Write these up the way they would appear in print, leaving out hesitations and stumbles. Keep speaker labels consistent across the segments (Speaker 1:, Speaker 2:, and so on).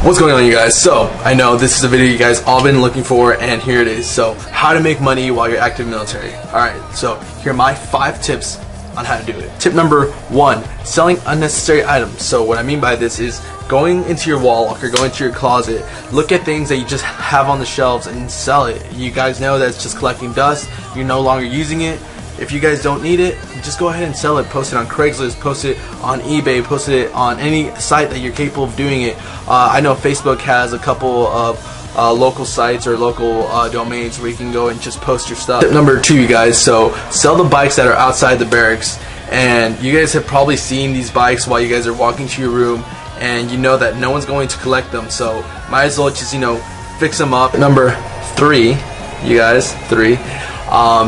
Speaker 1: What's going on, you guys? So I know this is a video you guys all been looking for, and here it is. So how to make money while you're active military. Alright, so here are my 5 tips on how to do it. Tip number 1, selling unnecessary items. So what I mean by this is going into your wall locker, go into your closet, look at things that you just have on the shelves and sell it. You guys know that's just collecting dust. You're no longer using it. If you guys don't need it, just go ahead and sell it. Post it on Craigslist, post it on eBay, post it on any site that you're capable of doing it. I know Facebook has a couple of local sites or local domains where you can go and just post your stuff. Tip number 2, you guys, so sell the bikes that are outside the barracks. And you guys have probably seen these bikes while you guys are walking to your room, and you know that no one's going to collect them, so might as well just, fix them up. Number 3, you guys, 3.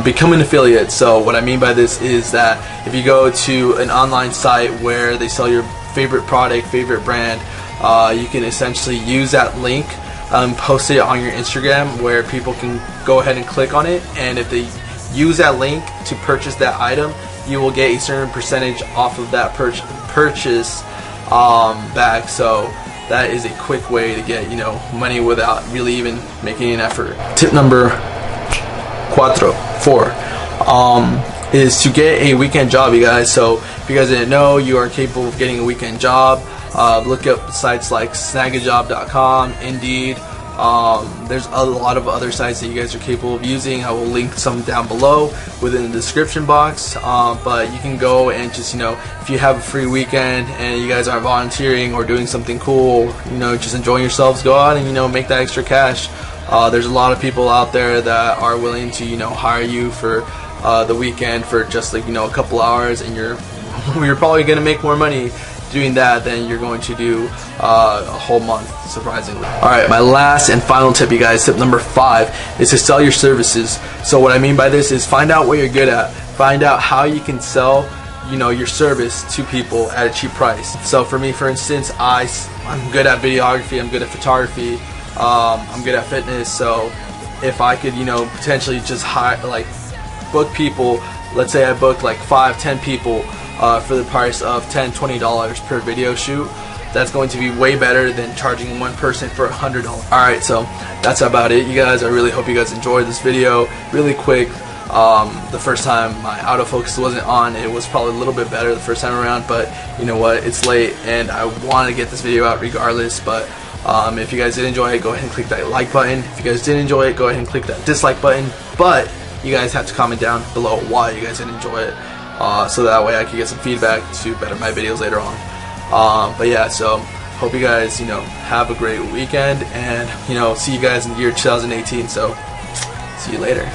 Speaker 1: Become an affiliate. So what I mean by this is that if you go to an online site where they sell your favorite product, favorite brand, you can essentially use that link, post it on your Instagram where people can go ahead and click on it, and if they use that link to purchase that item, you will get a certain percentage off of that purchase back. So that is a quick way to get money without really even making an effort. Tip number 4 is to get a weekend job, you guys. So if you guys didn't know, you are capable of getting a weekend job. Look up sites like snagajob.com, Indeed. There's a lot of other sites that you guys are capable of using. I will link some down below within the description box, but you can go and just if you have a free weekend and you guys are volunteering or doing something cool, just enjoying yourselves, go out and make that extra cash. There's a lot of people out there that are willing to hire you for the weekend for just a couple hours, and you're probably gonna make more money doing that than you're going to do a whole month, surprisingly. Alright, my last and final tip, you guys, tip number 5, is to sell your services. So what I mean by this is find out what you're good at. Find out how you can sell your service to people at a cheap price. So for me, for instance, I'm good at videography, I'm good at photography, I'm good at fitness. So if I could potentially just book people, let's say I booked like 5-10 people for the price of $10-20 per video shoot, that's going to be way better than charging one person for $100. Alright, so that's about it, you guys. I really hope you guys enjoyed this video. Really quick, the first time my autofocus wasn't on, it was probably a little bit better the first time around, but you know what, it's late and I want to get this video out regardless. But if you guys did enjoy it, go ahead and click that like button. If you guys didn't enjoy it, go ahead and click that dislike button, but you guys have to comment down below why you guys didn't enjoy it, so that way I can get some feedback to better my videos later on. But yeah, so hope you guys have a great weekend, and see you guys in the year 2018. So see you later.